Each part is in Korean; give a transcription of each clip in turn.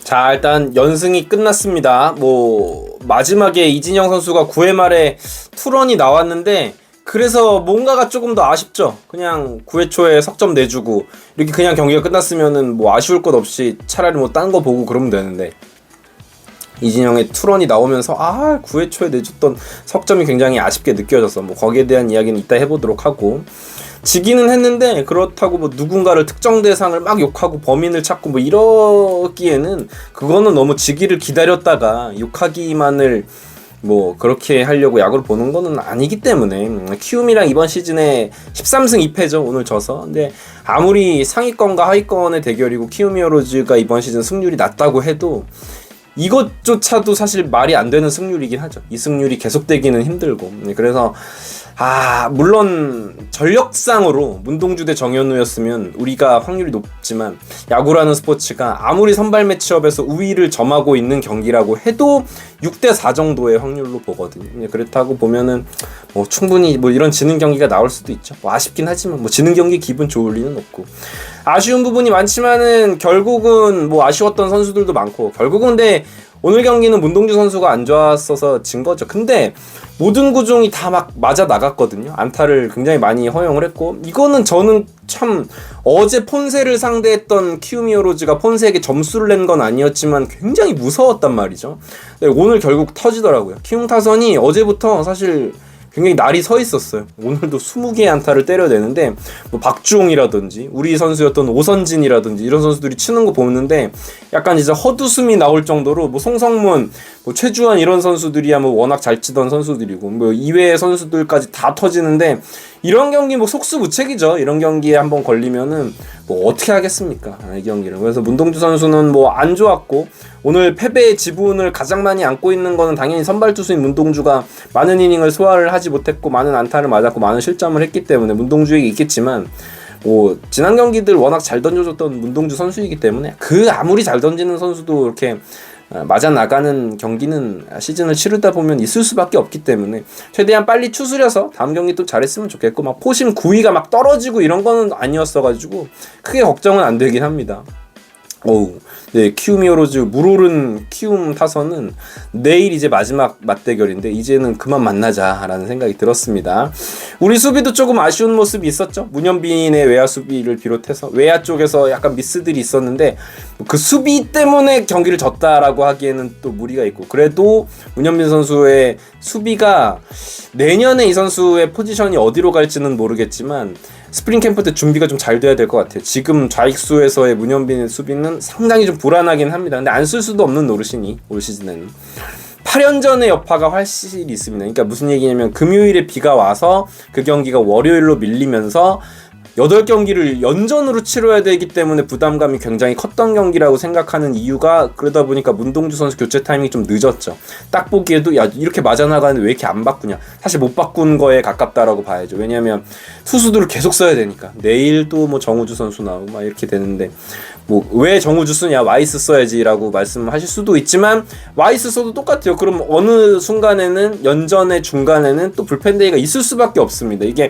자, 일단 연승이 끝났습니다. 마지막에 이진영 선수가 9회 말에 투런이 나왔는데, 그래서 뭔가가 조금 더 아쉽죠. 그냥 9회 초에 석점 내주고 이렇게 그냥 경기가 끝났으면은 아쉬울 것 없이 차라리 딴 거 보고 그러면 되는데, 이진영의 투런이 나오면서 9회 초에 내줬던 석점이 굉장히 아쉽게 느껴져서 거기에 대한 이야기는 이따 해보도록 하고, 지기는 했는데 그렇다고 누군가를 특정 대상을 막 욕하고 범인을 찾고 이러기에는, 그거는 너무 지기를 기다렸다가 욕하기만을 그렇게 하려고 야구를 보는 거는 아니기 때문에. 키움이랑 이번 시즌에 13승 2패죠 오늘 져서. 근데 아무리 상위권과 하위권의 대결이고 키움 히어로즈가 이번 시즌 승률이 낮다고 해도 이것조차도 사실 말이 안 되는 승률이긴 하죠. 이 승률이 계속되기는 힘들고. 그래서 물론 전력상으로 문동주 대 정현우였으면 우리가 확률이 높지만, 야구라는 스포츠가 아무리 선발 매치업에서 우위를 점하고 있는 경기라고 해도 6대4 정도의 확률로 보거든요. 그렇다고 보면은 충분히 이런 지는 경기가 나올 수도 있죠. 아쉽긴 하지만 지는 경기 기분 좋을 리는 없고, 아쉬운 부분이 많지만은 결국은 아쉬웠던 선수들도 많고, 결국은 근데 오늘 경기는 문동주 선수가 안 좋았어서 진 거죠. 근데 모든 구종이 다 맞아 나갔거든요. 안타를 굉장히 많이 허용을 했고, 이거는 저는 참 어제 폰세를 상대했던 키움 히어로즈가 폰세에게 점수를 낸 건 아니었지만 굉장히 무서웠단 말이죠. 오늘 결국 터지더라고요. 키움 타선이 어제부터 사실 굉장히 날이 서 있었어요. 오늘도 20개의 안타를 때려내는데 박주홍이라든지 우리 선수였던 오선진이라든지 이런 선수들이 치는 거 보는데 약간 이제 헛웃음이 나올 정도로 송성문, 최주환 이런 선수들이야 워낙 잘 치던 선수들이고 이외의 선수들까지 다 터지는데, 이런 경기 속수무책이죠. 이런 경기에 한번 걸리면은 어떻게 하겠습니까, 이 경기를. 그래서 문동주 선수는 안 좋았고, 오늘 패배의 지분을 가장 많이 안고 있는 거는 당연히 선발 투수인 문동주가 많은 이닝을 소화를 하지 못했고 많은 안타를 맞았고 많은 실점을 했기 때문에 문동주에게 있겠지만, 지난 경기들 워낙 잘 던져줬던 문동주 선수이기 때문에 아무리 잘 던지는 선수도 이렇게 맞아 나가는 경기는 시즌을 치르다 보면 있을 수밖에 없기 때문에 최대한 빨리 추스려서 다음 경기 또 잘했으면 좋겠고, 포심 9위가 떨어지고 이런 거는 아니었어가지고 크게 걱정은 안 되긴 합니다. 네, 키움 히어로즈 물오른 키움 타선은 내일 이제 마지막 맞대결인데 이제는 그만 만나자라는 생각이 들었습니다. 우리 수비도 조금 아쉬운 모습이 있었죠. 문현빈의 외야 수비를 비롯해서 외야 쪽에서 약간 미스들이 있었는데 그 수비 때문에 경기를 졌다라고 하기에는 또 무리가 있고, 그래도 문현빈 선수의 수비가 내년에 이 선수의 포지션이 어디로 갈지는 모르겠지만 스프링 캠프 때 준비가 좀 잘 돼야 될 것 같아요. 지금 좌익수에서의 문현빈의 수비는 상당히 좀 불안하긴 합니다. 근데 안 쓸 수도 없는 노릇이니 올 시즌에는 8연전의 여파가 훨씬 있습니다. 그러니까 무슨 얘기냐면 금요일에 비가 와서 그 경기가 월요일로 밀리면서 8경기를 연전으로 치러야 되기 때문에 부담감이 굉장히 컸던 경기라고 생각하는 이유가, 그러다 보니까 문동주 선수 교체 타이밍이 좀 늦었죠. 딱 보기에도 이렇게 맞아나가는데 왜 이렇게 안 바꾸냐, 사실 못 바꾼 거에 가깝다라고 봐야죠. 왜냐면 투수들을 계속 써야 되니까. 내일 또 정우주 선수 나오고 이렇게 되는데 왜 정우주 쓰냐, 와이스 써야지라고 말씀하실 수도 있지만 와이스 써도 똑같아요. 그럼 어느 순간에는 연전의 중간에는 또 불펜데이가 있을 수밖에 없습니다. 이게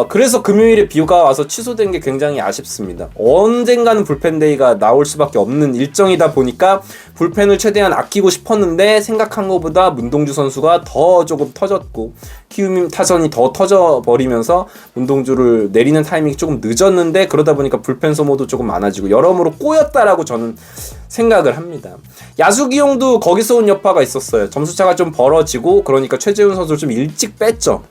그래서 금요일에 비가 와서 취소된 게 굉장히 아쉽습니다. 언젠가는 불펜데이가 나올 수밖에 없는 일정이다 보니까 불펜을 최대한 아끼고 싶었는데 생각한 것보다 문동주 선수가 더 조금 터졌고 키움 타선이 더 터져버리면서 문동주를 내리는 타이밍이 조금 늦었는데, 그러다 보니까 불펜 소모도 조금 많아지고 여러모로 꼬였다라고 저는 생각을 합니다. 야수 기용도 거기서 온 여파가 있었어요. 점수차가 좀 벌어지고 그러니까 최재훈 선수를 좀 일찍 뺐죠.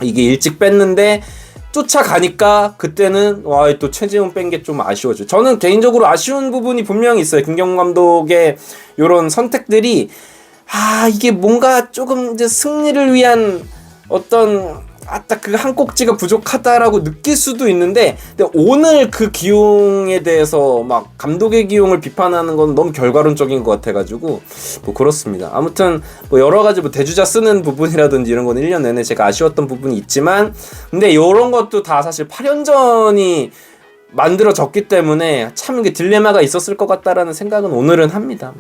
이게 일찍 뺐는데 쫓아가니까 그때는 또 최재훈 뺀 게 좀 아쉬워져. 저는 개인적으로 아쉬운 부분이 분명히 있어요. 김경문 감독의 요런 선택들이 이게 뭔가 조금 이제 승리를 위한 어떤 딱 그 한 꼭지가 부족하다라고 느낄 수도 있는데, 근데 오늘 그 기용에 대해서 감독의 기용을 비판하는 건 너무 결과론적인 것 같아가지고 그렇습니다. 아무튼 여러 가지 대주자 쓰는 부분이라든지 이런 건 1년 내내 제가 아쉬웠던 부분이 있지만, 근데 이런 것도 다 사실 8연전이 만들어졌기 때문에 참 이게 딜레마가 있었을 것 같다라는 생각은 오늘은 합니다.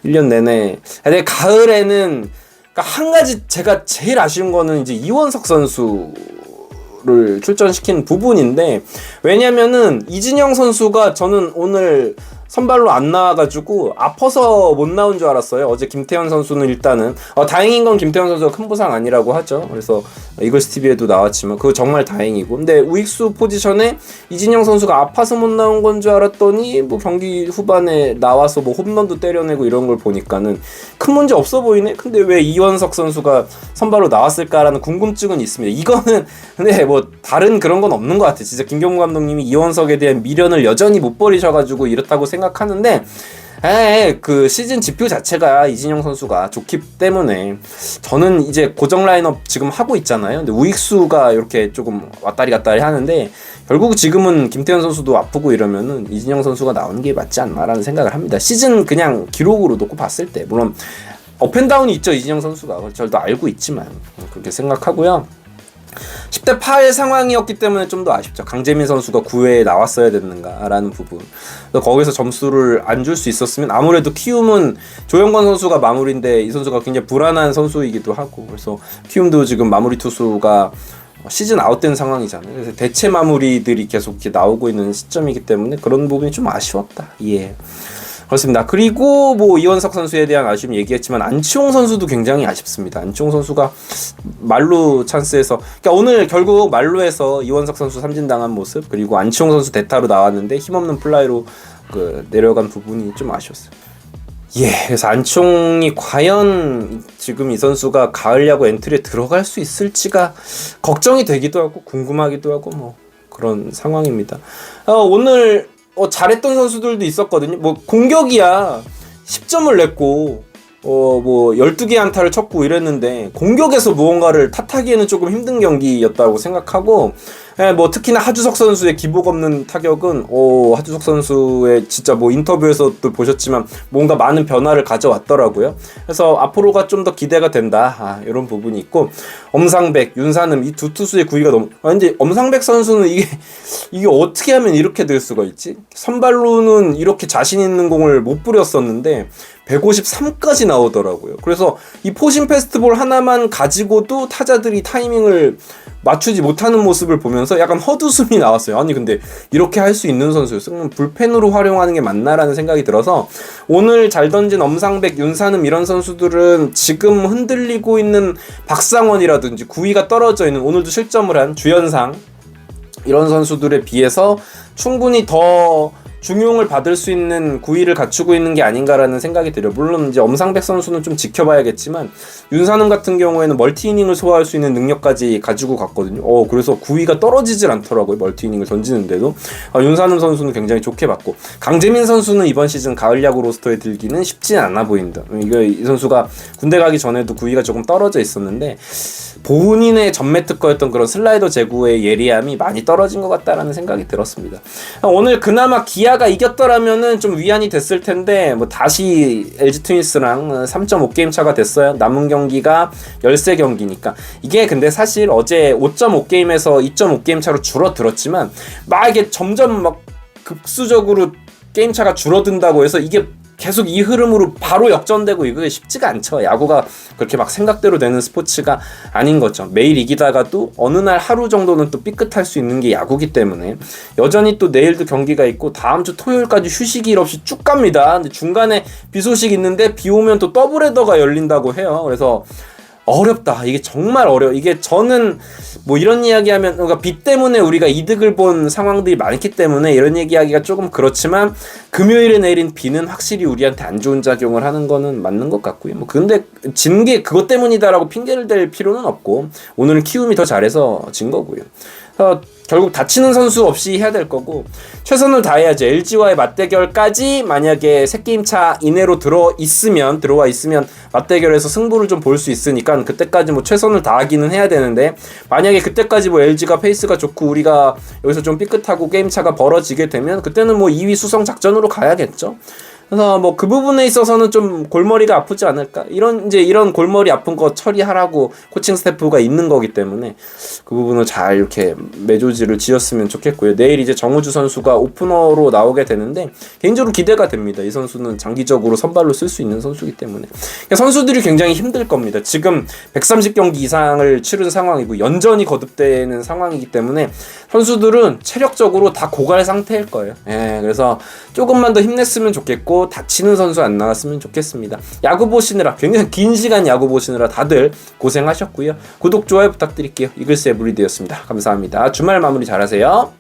1년 내내. 근데 가을에는 한 가지 제가 제일 아쉬운 거는 이제 이원석 선수를 출전시킨 부분인데, 왜냐면은 이진영 선수가 저는 오늘 선발로 안 나와가지고 아파서 못 나온 줄 알았어요. 어제 김태현 선수는 일단은 다행인 건 김태현 선수가 큰 부상 아니라고 하죠. 그래서 이글스 TV에도 나왔지만 그거 정말 다행이고, 근데 우익수 포지션에 이진영 선수가 아파서 못 나온 건 줄 알았더니 뭐 경기 후반에 나와서 뭐 홈런도 때려내고 이런 걸 보니까는 큰 문제 없어 보이네. 근데 왜 이원석 선수가 선발로 나왔을까라는 궁금증은 있습니다. 이거는 근데 뭐 다른 그런 건 없는 것 같아요. 진짜 김경무 감독님이 이원석에 대한 미련을 여전히 못 버리셔가지고 이렇다고 생각하는데, 그 시즌 지표 자체가 이진영 선수가 좋기 때문에 저는 이제 고정 라인업 지금 하고 있잖아요. 근데 우익수가 이렇게 조금 왔다리 갔다리 하는데 결국 지금은 김태현 선수도 아프고 이러면은 이진영 선수가 나오는 게 맞지 않나라는 생각을 합니다. 시즌 그냥 기록으로 놓고 봤을 때 물론 업앤다운이 있죠. 이진영 선수가 저도 알고 있지만 그렇게 생각하고요. 10대 8 상황이었기 때문에 좀 더 아쉽죠. 강재민 선수가 9회에 나왔어야 됐는가라는 부분. 거기서 점수를 안 줄 수 있었으면 아무래도 키움은 조영권 선수가 마무리인데 이 선수가 굉장히 불안한 선수이기도 하고, 그래서 키움도 지금 마무리 투수가 시즌 아웃된 상황이잖아요. 그래서 대체 마무리들이 계속 이렇게 나오고 있는 시점이기 때문에 그런 부분이 좀 아쉬웠다. 예. 그렇습니다. 그리고 뭐 이원석 선수에 대한 아쉬움 얘기했지만 안치홍 선수도 굉장히 아쉽습니다. 안치홍 선수가 말루 찬스에서, 그러니까 오늘 결국 말루에서 이원석 선수 삼진당한 모습, 그리고 안치홍 선수 대타로 나왔는데 힘없는 플라이로 내려간 부분이 좀 아쉬웠어요. 예, 그래서 안치홍이 과연 지금 이 선수가 가을 야구 엔트리에 들어갈 수 있을지가 걱정이 되기도 하고 궁금하기도 하고 뭐 그런 상황입니다. 오늘 잘했던 선수들도 있었거든요. 뭐 공격이야 10점을 냈고 뭐 12개 안타를 쳤고 이랬는데 공격에서 무언가를 탓하기에는 조금 힘든 경기였다고 생각하고, 뭐 특히나 하주석 선수의 기복 없는 타격은 하주석 선수의 진짜 뭐 인터뷰에서도 보셨지만 뭔가 많은 변화를 가져왔더라고요. 그래서 앞으로가 좀 더 기대가 된다. 이런 부분이 있고, 엄상백, 윤산음 이 두 투수의 구위가 너무 근데 엄상백 선수는 이게 어떻게 하면 이렇게 될 수가 있지? 선발로는 이렇게 자신 있는 공을 못 뿌렸었는데 153까지 나오더라고요. 그래서 이 포심 페스트볼 하나만 가지고도 타자들이 타이밍을 맞추지 못하는 모습을 보면서 약간 헛웃음이 나왔어요. 아니 근데 이렇게 할 수 있는 선수였어? 그럼 불펜으로 활용하는 게 맞나라는 생각이 들어서, 오늘 잘 던진 엄상백, 윤산음 이런 선수들은 지금 흔들리고 있는 박상원이라든지 구위가 떨어져 있는, 오늘도 실점을 한 주현상 이런 선수들에 비해서 충분히 더 중용을 받을 수 있는 구위를 갖추고 있는 게 아닌가라는 생각이 들어요. 물론 이제 엄상백 선수는 좀 지켜봐야겠지만 윤산음 같은 경우에는 멀티이닝을 소화할 수 있는 능력까지 가지고 갔거든요. 그래서 구위가 떨어지질 않더라고요. 멀티이닝을 던지는데도. 윤산음 선수는 굉장히 좋게 봤고, 강재민 선수는 이번 시즌 가을 야구 로스터에 들기는 쉽지 않아 보인다. 이 선수가 군대 가기 전에도 구위가 조금 떨어져 있었는데 본인의 전매 특허였던 그런 슬라이더 제구의 예리함이 많이 떨어진 것 같다라는 생각이 들었습니다. 오늘 그나마 기아가 이겼더라면은 좀 위안이 됐을 텐데 뭐 다시 LG 트윈스랑 3.5게임 차가 됐어요. 남은 경기가 13경기니까. 이게 근데 사실 어제 5.5게임에서 2.5게임 차로 줄어들었지만 막 이게 점점 막 급수적으로 게임 차가 줄어든다고 해서 이게 계속 이 흐름으로 바로 역전되고 이게 쉽지가 않죠. 야구가 그렇게 막 생각대로 되는 스포츠가 아닌 거죠. 매일 이기다가도 어느 날 하루 정도는 또 삐끗할 수 있는 게 야구기 때문에 여전히 또 내일도 경기가 있고 다음 주 토요일까지 휴식일 없이 쭉 갑니다. 근데 중간에 비 소식 있는데 비 오면 또 더블헤더가 열린다고 해요. 그래서 어렵다. 이게 정말 어려워. 이게 저는 뭐 이런 이야기하면 그러니까 비 때문에 우리가 이득을 본 상황들이 많기 때문에 이런 얘기하기가 조금 그렇지만 금요일에 내린 비는 확실히 우리한테 안 좋은 작용을 하는 거는 맞는 것 같고요. 뭐 근데 진 게 그것 때문이다라고 핑계를 댈 필요는 없고 오늘은 키움이 더 잘해서 진 거고요. 결국 다치는 선수 없이 해야 될 거고 최선을 다해야죠. LG와의 맞대결까지 만약에 3게임 차 이내로 들어와 있으면 맞대결에서 승부를 좀 볼 수 있으니까 그때까지 뭐 최선을 다하기는 해야 되는데, 만약에 그때까지 뭐 LG가 페이스가 좋고 우리가 여기서 좀 삐끗하고 게임 차가 벌어지게 되면 그때는 뭐 2위 수성 작전으로 가야겠죠. 그래서 뭐 그 부분에 있어서는 좀 골머리가 아프지 않을까? 이런 골머리 아픈 거 처리하라고 코칭 스태프가 있는 거기 때문에 그 부분을 잘 이렇게 매조지를 지었으면 좋겠고요. 내일 이제 정우주 선수가 오프너로 나오게 되는데 개인적으로 기대가 됩니다. 이 선수는 장기적으로 선발로 쓸 수 있는 선수이기 때문에 선수들이 굉장히 힘들 겁니다. 지금 130경기 이상을 치른 상황이고 연전이 거듭되는 상황이기 때문에 선수들은 체력적으로 다 고갈 상태일 거예요. 그래서 조금만 더 힘냈으면 좋겠고 다치는 선수 안 나왔으면 좋겠습니다. 야구 보시느라 굉장히 긴 시간 야구 보시느라 다들 고생하셨고요. 구독 좋아요 부탁드릴게요. 이글스 에브리데이였습니다. 감사합니다. 주말 마무리 잘하세요.